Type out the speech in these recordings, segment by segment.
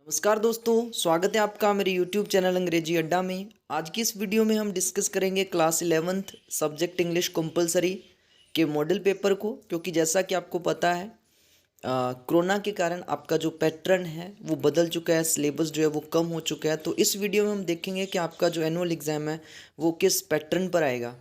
नमस्कार दोस्तों, स्वागत है आपका मेरे YouTube चैनल अंग्रेजी अड्डा में। आज की इस वीडियो में हम डिस्कस करेंगे class 11th subject English compulsory के मॉडल पेपर को, क्योंकि जैसा कि आपको पता है कोरोना के कारण आपका जो पैटर्न है वो बदल चुका है, सिलेबस जो है वो कम हो चुका है। तो इस वीडियो में हम देखेंगे कि आपका जो एनुअल एग्ज़ाम है वो किस पैटर्न पर आएगा।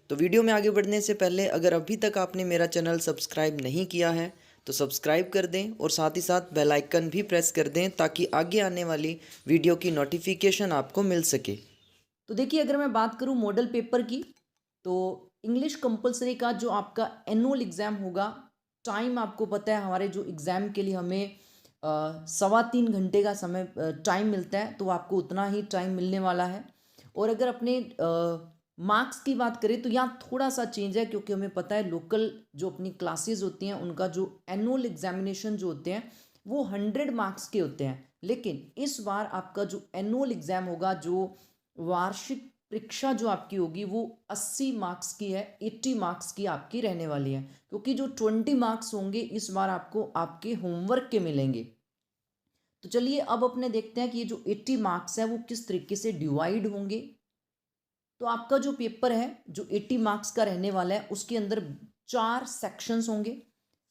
तो वीडियो में आगे बढ़ने से पहले अगर अभी तक आपने मेरा चैनल सब्सक्राइब नहीं किया है तो सब्सक्राइब कर दें और साथ ही साथ बेल आइकन भी प्रेस कर दें ताकि आगे आने वाली वीडियो की नोटिफिकेशन आपको मिल सके। तो देखिए, अगर मैं बात करूं मॉडल पेपर की, तो इंग्लिश कंपलसरी का जो आपका एनुअल एग्ज़ाम होगा, टाइम आपको पता है हमारे जो एग्ज़ाम के लिए हमें 3.25 घंटे का समय टाइम मिलता है, तो आपको उतना ही टाइम मिलने वाला है। और अगर अपने मार्क्स की बात करें तो यहाँ थोड़ा सा चेंज है, क्योंकि हमें पता है लोकल जो अपनी क्लासेस होती हैं उनका जो एनुअल एग्जामिनेशन जो होते हैं वो 100 मार्क्स के होते हैं। लेकिन इस बार आपका जो एनुअल एग्ज़ाम होगा, जो वार्षिक परीक्षा जो आपकी होगी, वो 80 मार्क्स की है, 80 मार्क्स की आपकी रहने वाली है। क्योंकि जो 20 मार्क्स होंगे इस बार आपको आपके होमवर्क के मिलेंगे। तो चलिए अब अपने देखते हैं कि ये जो 80 मार्क्स है वो किस तरीके से डिवाइड होंगे। तो आपका जो पेपर है जो 80 मार्क्स का रहने वाला है, उसके अंदर 4 सेक्शंस होंगे।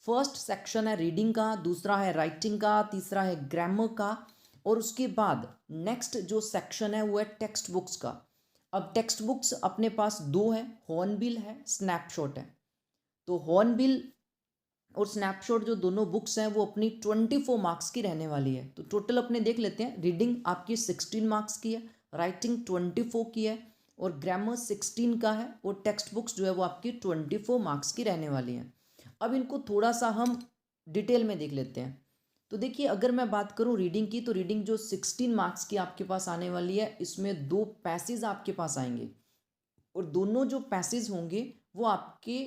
फर्स्ट सेक्शन है रीडिंग का, दूसरा है राइटिंग का, तीसरा है ग्रामर का, और उसके बाद नेक्स्ट जो सेक्शन है वो है टेक्स्ट बुक्स का। अब टेक्स्ट बुक्स अपने पास दो है, हॉर्नबिल है, स्नैपशॉट है। तो हॉर्नबिल और स्नैपशॉट जो दोनों बुक्स हैं वो अपनी 24 मार्क्स की रहने वाली है। तो टोटल अपने देख लेते हैं। रीडिंग आपकी 16 मार्क्स की है, राइटिंग 24 की है, और ग्रामर 16 का है, और टेक्स्ट बुक्स जो है वो आपकी 24 मार्क्स की रहने वाली हैं। अब इनको थोड़ा सा हम डिटेल में देख लेते हैं। तो देखिए, अगर मैं बात करूं रीडिंग की, तो रीडिंग जो 16 मार्क्स की आपके पास आने वाली है, इसमें दो पैसेज आपके पास आएंगे, और दोनों जो पैसेज होंगे वो आपके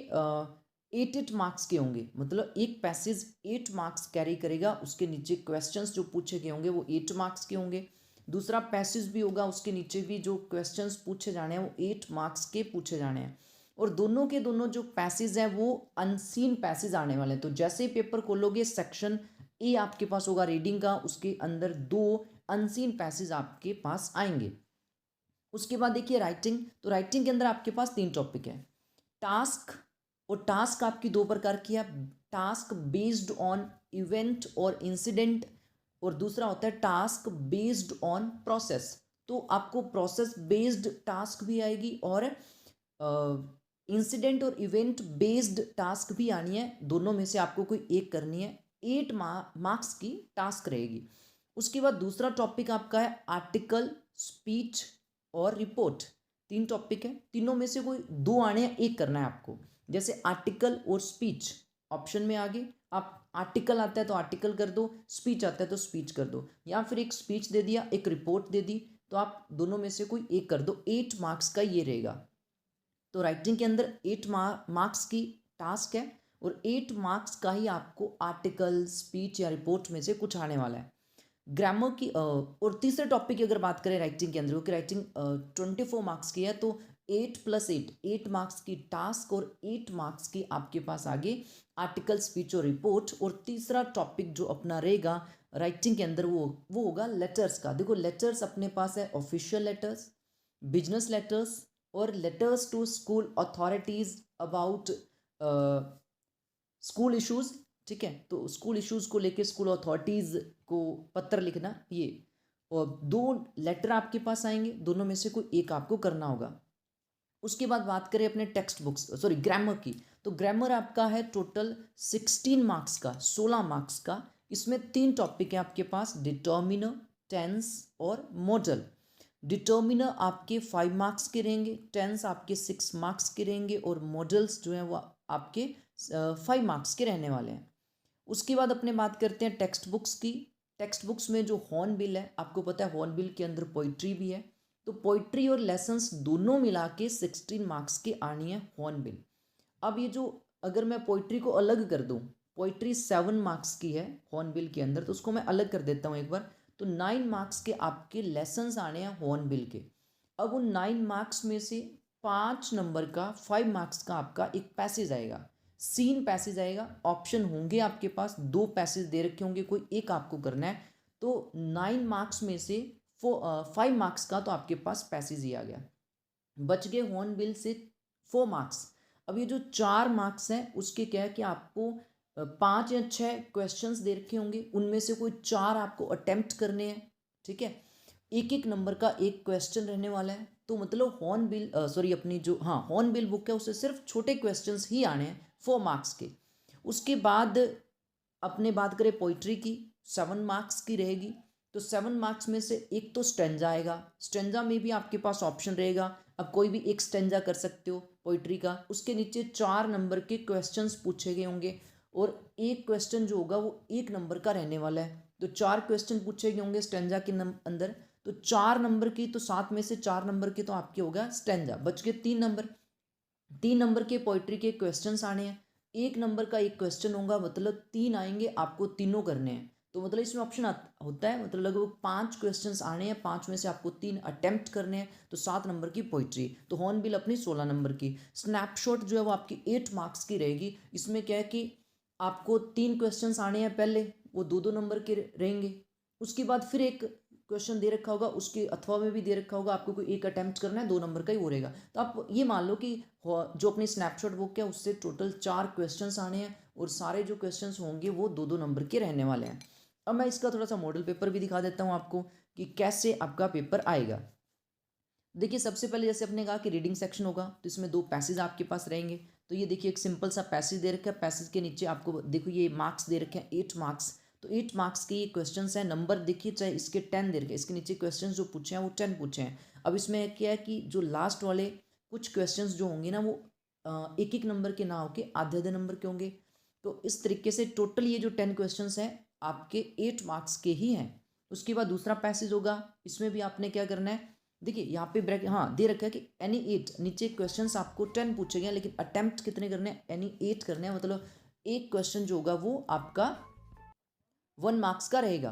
8 मार्क्स के होंगे। मतलब एक पैसेज 8 मार्क्स कैरी करेगा, उसके नीचे क्वेश्चंस जो पूछे गए होंगे वो 8 मार्क्स के होंगे। दूसरा पैसेज भी होगा, उसके नीचे भी जो क्वेश्चंस पूछे जाने हैं वो 8 मार्क्स के पूछे जाने हैं। और दोनों के दोनों जो पैसेज हैं वो अनसीन पैसेज आने वाले हैं। तो जैसे ही पेपर खोलोगे, सेक्शन ए आपके पास होगा रीडिंग का, उसके अंदर दो अनसीन पैसेज आपके पास आएंगे। उसके बाद देखिए राइटिंग। तो राइटिंग के अंदर आपके पास 3 टॉपिक है, टास्क। और टास्क आपकी दो प्रकार की है, टास्क बेस्ड ऑन इवेंट और इंसिडेंट, और दूसरा होता है टास्क बेस्ड ऑन प्रोसेस। तो आपको प्रोसेस बेस्ड टास्क भी आएगी और इंसिडेंट और इवेंट बेस्ड टास्क भी आनी है। दोनों में से आपको कोई एक करनी है। 8 मार्क्स की टास्क रहेगी। उसके बाद दूसरा टॉपिक आपका है आर्टिकल, स्पीच और रिपोर्ट। 3 टॉपिक है, तीनों में से कोई दो आने हैं, एक करना है आपको। जैसे आर्टिकल और स्पीच ऑप्शन में आगे, आप आर्टिकल आता है तो आर्टिकल कर दो, स्पीच आता है तो स्पीच कर दो, या फिर एक स्पीच दे दिया, एक रिपोर्ट दे दी, तो आप दोनों में से कोई एक कर दो। 8 मार्क्स का ये रहेगा। तो राइटिंग के अंदर 8 मार्क्स की टास्क है, और 8 मार्क्स का ही आपको आर्टिकल, स्पीच या रिपोर्ट में से कुछ आने वाला है। ग्रामर की और तीसरे टॉपिक की अगर बात करें राइटिंग के अंदर, क्योंकि राइटिंग 24 मार्क्स की है, तो 8 + 8 8 मार्क्स की टास्क, और 8 मार्क्स की आपके पास आगे आर्टिकल, स्पीच और रिपोर्ट। और तीसरा टॉपिक जो अपना रहेगा राइटिंग के अंदर वो होगा लेटर्स का। देखो, लेटर्स अपने पास है ऑफिशियल लेटर्स, बिजनेस लेटर्स, और letters to school authorities about school issues. ठीक है, तो स्कूल इश्यूज को लेके स्कूल अथॉरिटीज को पत्र लिखना, ये। और दो लेटर आपके पास आएंगे, दोनों में से कोई एक आपको करना होगा। उसके बाद बात करें अपने टेक्स्ट बुक्स, सॉरी ग्रामर की। तो ग्रामर आपका है टोटल 16 मार्क्स का, 16 मार्क्स का। इसमें 3 टॉपिक है आपके पास, डिटर्मिनर, टेंस और मॉडल। डिटर्मिनर आपके 5 मार्क्स के रहेंगे, टेंस आपके 6 मार्क्स के रहेंगे, और मॉडल्स जो हैं वो आपके 5 मार्क्स के रहने वाले हैं। उसके बाद अपने बात करते हैं टेक्स्ट बुक्स की। टेक्स्ट बुक्स में जो हॉर्नबिल है, आपको पता है हॉर्नबिल के अंदर पोइट्री भी है, तो पोइट्री और लेसन्स दोनों मिला के 16 मार्क्स की आनी है हॉर्नबिल। अब ये जो, अगर मैं पोइट्री को अलग कर दूं, पोइट्री 7 मार्क्स की है हॉर्नबिल के अंदर, तो उसको मैं अलग कर देता हूँ एक बार। तो 9 मार्क्स के आपके लेसन्स आने हैं हॉर्नबिल के। अब उन 9 मार्क्स में से 5 नंबर का, 5 मार्क्स का आपका एक पैसेज आएगा, सीन पैसेज आएगा। ऑप्शन होंगे आपके पास, दो पैसेज दे रखे होंगे, कोई एक आपको करना है। तो 9 मार्क्स में से 5 मार्क्स का तो आपके पास पैसेज ही आ गया, बच गए हॉर्नबिल से 4 मार्क्स। अब ये जो 4 मार्क्स हैं उसके क्या है कि आपको 5 या 6 क्वेश्चंस दे रखे होंगे, उनमें से कोई 4 आपको अटेम्प्ट करने हैं, ठीक है। एक एक नंबर का एक क्वेश्चन रहने वाला है, तो मतलब हॉर्नबिल सॉरी अपनी जो हॉर्नबिल बुक है उससे सिर्फ छोटे क्वेश्चंस ही आने हैं 4 मार्क्स के। उसके बाद अपने बात करें पोइट्री की, 7 मार्क्स की रहेगी। तो 7 मार्क्स में से एक तो स्टेंजा आएगा, स्टेंजा में भी आपके पास ऑप्शन रहेगा, अब कोई भी एक स्टेंजा कर सकते हो पोइट्री का। उसके नीचे 4 नंबर के क्वेश्चंस पूछे गए होंगे और एक क्वेश्चन जो होगा वो 1 नंबर का रहने वाला है। तो 4 क्वेश्चन पूछे गए होंगे स्टेंजा के अंदर, तो 4 नंबर की, तो 7 में से 4 नंबर के तो आपके होगा स्टेंजा, बच के 3 नंबर। 3 नंबर के पोइट्री के क्वेश्चंस आने हैं, 1 नंबर का एक क्वेश्चन होगा, मतलब 3 आएंगे, आपको तीनों करने हैं। तो मतलब इसमें ऑप्शन होता है, मतलब लगभग 5 क्वेश्चंस आने हैं, 5 में से आपको 3 अटेम्प्ट करने हैं, तो 7 नंबर की पोइट्री। तो हॉर्नबिल अपनी 16 नंबर की। स्नैपशॉट जो है वो आपकी 8 मार्क्स की रहेगी। इसमें क्या है कि आपको 3 क्वेश्चंस आने हैं, पहले वो 2-2 नंबर के रहेंगे। उसके बाद फिर एक क्वेश्चन दे रखा होगा, उसके अथवा में भी दे रखा होगा, आपको कोई एक अटेम्प्ट करना है, 2 नंबर का ही वो रहेगा। तो आप ये मान लो कि जो अपनी स्नैपशॉट बुक है उससे टोटल 4 क्वेश्चंस आने हैं और सारे जो क्वेश्चंस होंगे वो 2-2 नंबर के रहने वाले हैं। अब मैं इसका थोड़ा सा मॉडल पेपर भी दिखा देता हूँ आपको कि कैसे आपका पेपर आएगा। देखिए सबसे पहले जैसे अपने कहा कि रीडिंग सेक्शन होगा, तो इसमें 2 पैसेज आपके पास रहेंगे। तो ये देखिए एक सिंपल सा पैसेज दे रखा है, पैसेज के नीचे आपको देखो ये मार्क्स दे रखे हैं 8 मार्क्स। तो 8 मार्क्स के ये क्वेश्चंस हैं, नंबर देखिए चाहे इसके 10 दे रखे हैं, इसके नीचे क्वेश्चंस जो पूछे हैं वो 10 पूछे हैं। अब इसमें क्या है कि जो लास्ट वाले कुछ क्वेश्चंस जो होंगे ना वो एक एक नंबर के ना होके आधे आधे नंबर के होंगे। तो इस तरीके से टोटल ये जो 10 क्वेश्चंस हैं आपके 8 मार्क्स के ही हैं। उसके बाद दूसरा पैसेज होगा, इसमें भी आपने क्या करना है, देखिए यहाँ पे ब्रैकेट दे रखा है कि एनी 8, नीचे क्वेश्चंस आपको 10 पूछे गए लेकिन अटेम्प्ट कितने करने हैं, एनी 8 करने हैं। मतलब एक क्वेश्चन जो होगा वो आपका 1 मार्क्स का रहेगा।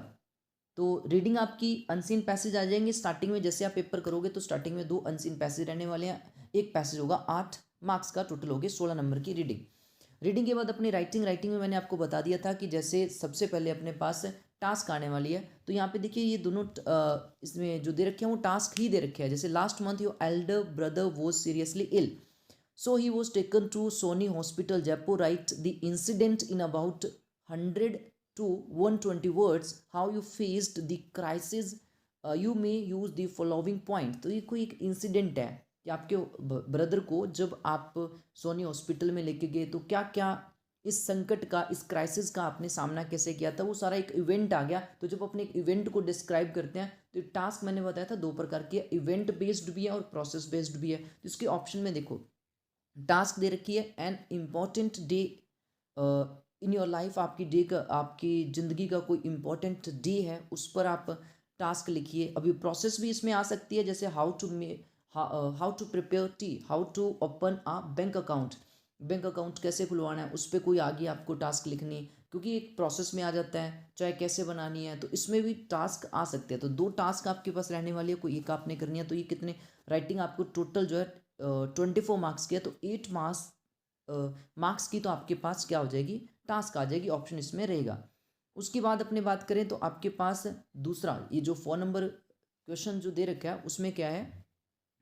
तो रीडिंग आपकी अनसीन पैसेज आ जाएंगे स्टार्टिंग में, जैसे आप पेपर करोगे तो स्टार्टिंग में 2 अनसीन पैसेज रहने वाले हैं, एक पैसेज होगा 8 मार्क्स का, टोटल हो गए 16 नंबर की रीडिंग। रीडिंग के बाद अपनी राइटिंग में मैंने आपको बता दिया था कि जैसे सबसे पहले अपने पास टास्क आने वाली है। तो यहाँ पे देखिए ये दोनों इसमें जो दे रखे हैं वो टास्क ही दे रखे हैं। जैसे last month your elder brother was seriously ill, so he was taken to Soni hospital Jaipur, write the incident in about 100 to 120 words, how you faced the crisis, you may use the following point। तो ये कोई एक incident है कि आपके brother को जब आप सोनी हॉस्पिटल में लेके गए तो क्या क्या इस संकट का, इस क्राइसिस का आपने सामना कैसे किया था, वो सारा एक इवेंट आ गया। तो जब अपने एक इवेंट को डिस्क्राइब करते हैं तो टास्क मैंने बताया था 2 प्रकार के, इवेंट बेस्ड भी है और प्रोसेस बेस्ड भी है। तो इसके ऑप्शन में देखो टास्क दे रखी है, an important day in your life, आपकी डे का, आपकी ज़िंदगी का कोई इंपॉर्टेंट डे है उस पर आप टास्क लिखिए। अभी प्रोसेस भी इसमें आ सकती है, जैसे how to prepare tea, how to open a bank account, bank account कैसे खुलवाना है उस पर कोई आगे आपको टास्क लिखनी है, क्योंकि एक प्रोसेस में आ जाता है। चाहे कैसे बनानी है तो इसमें भी टास्क आ सकते हैं। तो 2 टास्क आपके पास रहने वाली है, कोई एक आपने करनी है। तो ये कितने राइटिंग आपको टोटल जो है 24 मार्क्स की है, तो 8 मार्क्स की तो आपके पास क्या हो जाएगी, टास्क आ जाएगी, ऑप्शन इसमें रहेगा। उसके बाद अपने बात करें तो आपके पास दूसरा ये जो 4 नंबर क्वेश्चन जो दे रखा है उसमें क्या है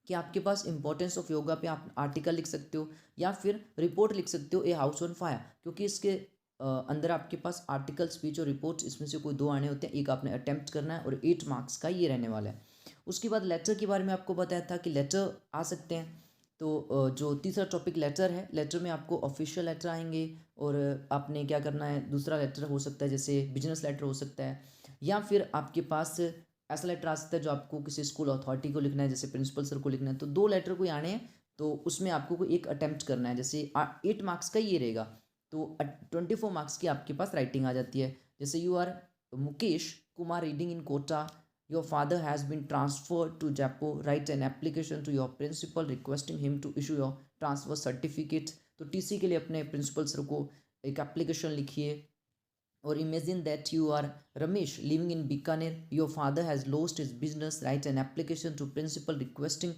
कि आपके पास इंपॉर्टेंस ऑफ योगा पे आप आर्टिकल लिख सकते हो या फिर रिपोर्ट लिख सकते हो, ए हाउस ऑन फायर, क्योंकि इसके अंदर आपके पास आर्टिकल, स्पीच और रिपोर्ट इसमें से कोई 2 आने होते हैं, एक आपने अटेम्प्ट करना है और 8 मार्क्स का ये रहने वाला है। उसके बाद लेटर के बारे में आपको बताया था कि लेटर आ सकते हैं। तो जो तीसरा टॉपिक लेटर है, लेटर में आपको ऑफिशियल लेटर आएंगे और आपने क्या करना है, दूसरा लेटर हो सकता है जैसे बिजनेस लेटर हो सकता है, या फिर आपके पास ऐसा लेटर आ सकता है जो आपको किसी स्कूल अथॉरिटी को लिखना है, जैसे प्रिंसिपल सर को लिखना है। तो 2 लेटर कोई आने हैं तो उसमें आपको कोई एक अटेम्प्ट करना है, जैसे 8 मार्क्स का ये रहेगा। तो 24 मार्क्स की आपके पास राइटिंग आ जाती है। जैसे you are Mukesh Kumar reading in Kota, your father has been transferred to Jaipur, write an application to your principal requesting him to issue your transfer certificate। तो टीसी के लिए अपने प्रिंसिपल सर को एक एप्लीकेशन लिखिए। और imagine that you are Ramesh living in Bikaner, your father has lost his business, write an application to principal requesting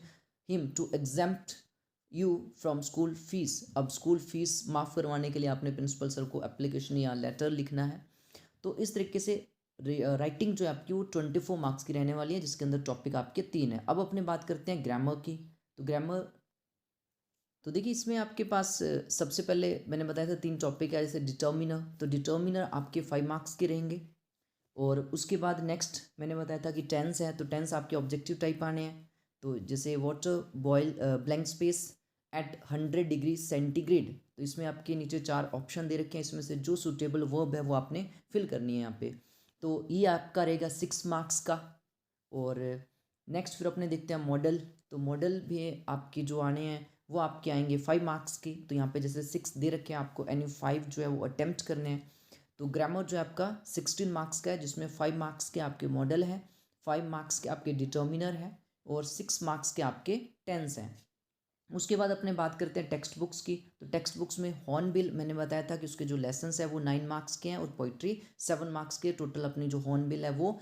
him to exempt you from school fees. अब school fees माफ़ करवाने के लिए आपने प्रिंसिपल सर को एप्लीकेशन या लेटर लिखना है। तो इस तरीके से राइटिंग जो है आपकी वो 24 मार्क्स की रहने वाली है, जिसके अंदर टॉपिक आपके 3 है। अब अपने बात करते हैं ग्रामर की। तो ग्रामर, तो देखिए इसमें आपके पास सबसे पहले मैंने बताया था 3 टॉपिक है, जैसे डिटर्मिनर। तो डिटर्मिनर आपके 5 मार्क्स के रहेंगे। और उसके बाद नेक्स्ट मैंने बताया था कि टेंस है, तो टेंस आपके ऑब्जेक्टिव टाइप आने हैं। तो जैसे water boil blank space at 100 degree centigrade, तो इसमें आपके नीचे 4 ऑप्शन दे रखे हैं, इसमें से जो सूटेबल वर्ब है वो आपने फिल करनी है यहाँ पे। तो ये आपका रहेगा 6 मार्क्स का। और नेक्स्ट फिर अपने देखते हैं मॉडल। तो मॉडल भी आपके जो आने हैं वो आपके आएंगे 5 मार्क्स के। तो यहाँ पे जैसे 6 दे रखे हैं आपको, यानी 5 जो है वो अटेम्प्ट करने हैं। तो ग्रामर जो है आपका 16 मार्क्स का है, जिसमें 5 मार्क्स के आपके मॉडल है, 5 मार्क्स के आपके डिटर्मिनर है और 6 मार्क्स के आपके टेंस हैं। उसके बाद अपने बात करते हैं टेक्स्ट बुक्स की। तो टेक्स्ट बुक्स में हॉर्नबिल मैंने बताया था कि उसके जो लेसन्स है वो 9 मार्क्स के हैं और पोइट्री 7 मार्क्स के। टोटल अपनी जो हॉर्नबिल है वो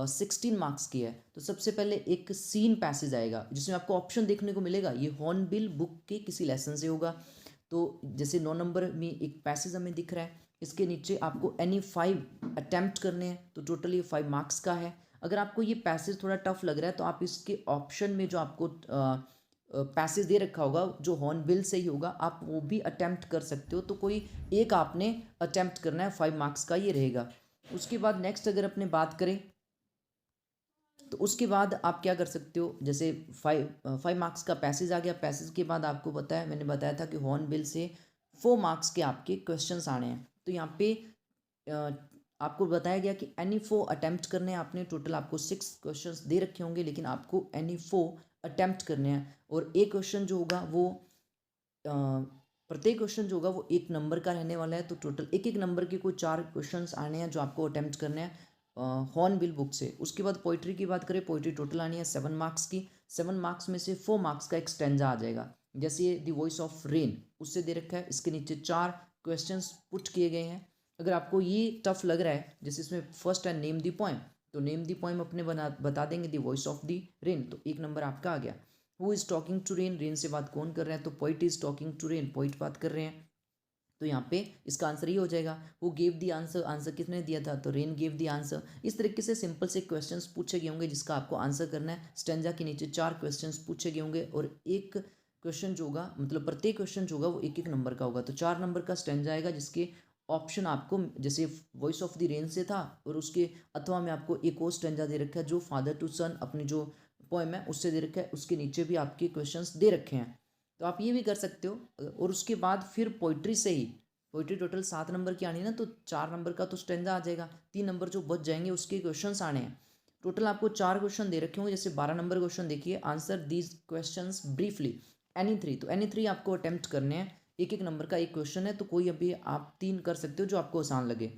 16 मार्क्स की है। तो सबसे पहले एक सीन पैसेज आएगा जिसमें आपको ऑप्शन देखने को मिलेगा, ये हॉर्नबिल बुक के किसी लेसन से होगा। तो जैसे 9 नंबर में एक पैसेज हमें दिख रहा है, इसके नीचे आपको एनी 5 अटैम्प्ट करने हैं, तो टोटल ये 5 मार्क्स का है। अगर आपको ये पैसेज थोड़ा टफ लग रहा है तो आप इसके ऑप्शन में जो आपको पैसेज दे रखा होगा जो हॉर्नबिल से ही होगा, आप वो भी अटैम्प्ट कर सकते हो। तो कोई एक आपने अटैम्प्ट करना है, 5 मार्क्स का ये रहेगा। उसके बाद नेक्स्ट अगर अपने बात करें तो उसके बाद आप क्या कर सकते हो, जैसे 5 मार्क्स का पैसेज आ गया। पैसेज के बाद आपको पता है, मैंने बताया था कि हॉर्नबिल से 4 मार्क्स के आपके क्वेश्चंस आने हैं। तो यहाँ पे आपको बताया गया कि एनी 4 अटैम्प्ट करने हैं आपने। टोटल आपको 6 क्वेश्चंस दे रखे होंगे, लेकिन आपको एनी 4 अटैम्प्ट करने हैं। और एक क्वेश्चन जो होगा वो प्रत्येक क्वेश्चन जो होगा वो 1 नंबर का रहने वाला है। तो टोटल एक एक नंबर के कोई 4 क्वेश्चंस आने हैं जो आपको अटैम्प्ट करने हैं हॉर्नबिल बुक से। उसके बाद पोइट्री की बात करें, पोइट्री टोटल आनी है 7 मार्क्स की। 7 मार्क्स में से 4 मार्क्स का एक स्टैंजा आ जाएगा। जैसे ये द वॉइस ऑफ रेन उससे दे रखा है, इसके नीचे 4 क्वेश्चंस पुट किए गए हैं। अगर आपको ये टफ लग रहा है, जैसे इसमें फर्स्ट है नेम दी पोएम, तो नेम दी पोएम अपने बता देंगे the voice of the rain, तो 1 नंबर आपका आ गया। Who is talking to rain, rain से बात कौन कर रहा है, तो poet is talking to rain, poet बात कर रहे हैं। तो यहाँ पे इसका आंसर ये हो जाएगा। Who gave the answer, answer किसने दिया था, तो रेन गेव दी आंसर। इस तरीके से सिंपल से क्वेश्चंस पूछे गए होंगे जिसका आपको आंसर करना है। स्टेंजा के नीचे 4 क्वेश्चंस पूछे गए होंगे और एक क्वेश्चन जो होगा, मतलब प्रत्येक क्वेश्चन जो होगा वो 1 नंबर का होगा। तो 4 नंबर का स्टेंजा आएगा जिसके ऑप्शन आपको, जैसे वॉइस ऑफ द रेन से था और उसके अथवा में आपको एक और स्टेंजा दे रखा है जो फादर टू सन अपनी जो पोएम है उससे दे रखा है, उसके नीचे भी आपके क्वेश्चंस दे रखे हैं। तो आप ये भी कर सकते हो। और उसके बाद फिर पोइट्री से ही, पोइट्री टोटल 7 नंबर की आनी है ना, तो 4 नंबर का तो स्टेंजा आ जाएगा, 3 नंबर जो बच जाएंगे उसके क्वेश्चंस आने हैं। टोटल आपको 4 क्वेश्चन दे रखे होंगे। जैसे 12 नंबर क्वेश्चन देखिए, answer these questions briefly any 3, तो एनी 3 आपको अटेम्प्ट करने हैं। 1 नंबर का एक क्वेश्चन है, तो कोई अभी आप 3 कर सकते हो जो आपको आसान लगे।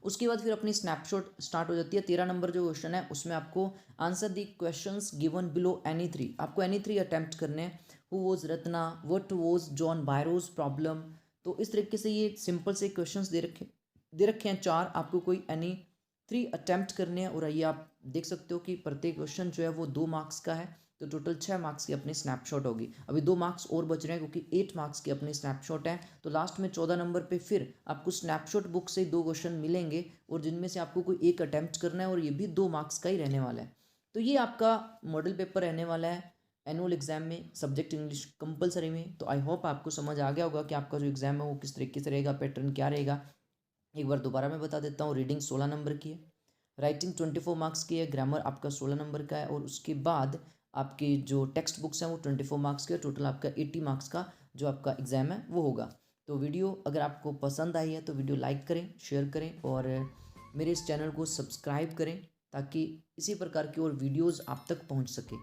उसके बाद फिर अपनी स्नैपशॉट स्टार्ट हो जाती है। 13 नंबर जो क्वेश्चन है उसमें आपको answer the questions given below any 3, आपको एनी 3 अटेम्प्ट करने हैं। Who was Ratna, what was John बायरोज प्रॉब्लम। तो इस तरीके से ये सिंपल से क्वेश्चंस दे रखे हैं 4, आपको कोई एनी 3 अटेम्प्ट करने हैं। और ये आप देख सकते हो कि प्रत्येक क्वेश्चन जो है वो 2 मार्क्स का है। तो टोटल 6 मार्क्स की अपनी स्नैपशॉट होगी। अभी 2 मार्क्स और बच रहे हैं क्योंकि 8 मार्क्स की अपनी स्नैपशॉट है। तो लास्ट में 14 नंबर पे फिर आपको स्नैपशॉट बुक से 2 क्वेश्चन मिलेंगे और जिनमें से आपको कोई एक अटैम्प्ट करना है और ये भी 2 मार्क्स का ही रहने वाला है। तो ये आपका मॉडल पेपर रहने वाला है एनुअल एग्जाम में, सब्जेक्ट इंग्लिश कंपलसरी में। तो आई होप आपको समझ आ गया होगा कि आपका जो एग्जाम है वो किस तरीके से रहेगा, पैटर्न क्या रहेगा। एक बार दोबारा मैं बता देता हूँ। रीडिंग 16 नंबर की है, राइटिंग 24 मार्क्स की है, ग्रामर आपका 16 नंबर का है और उसके बाद आपकी जो टेक्स्ट बुक्स हैं वो 24 मार्क्स के। टोटल आपका 80 मार्क्स का जो आपका एग्ज़ाम है वो होगा। तो वीडियो अगर आपको पसंद आई है तो वीडियो लाइक करें, शेयर करें और मेरे इस चैनल को सब्सक्राइब करें ताकि इसी प्रकार की और वीडियोज़ आप तक पहुँच सके।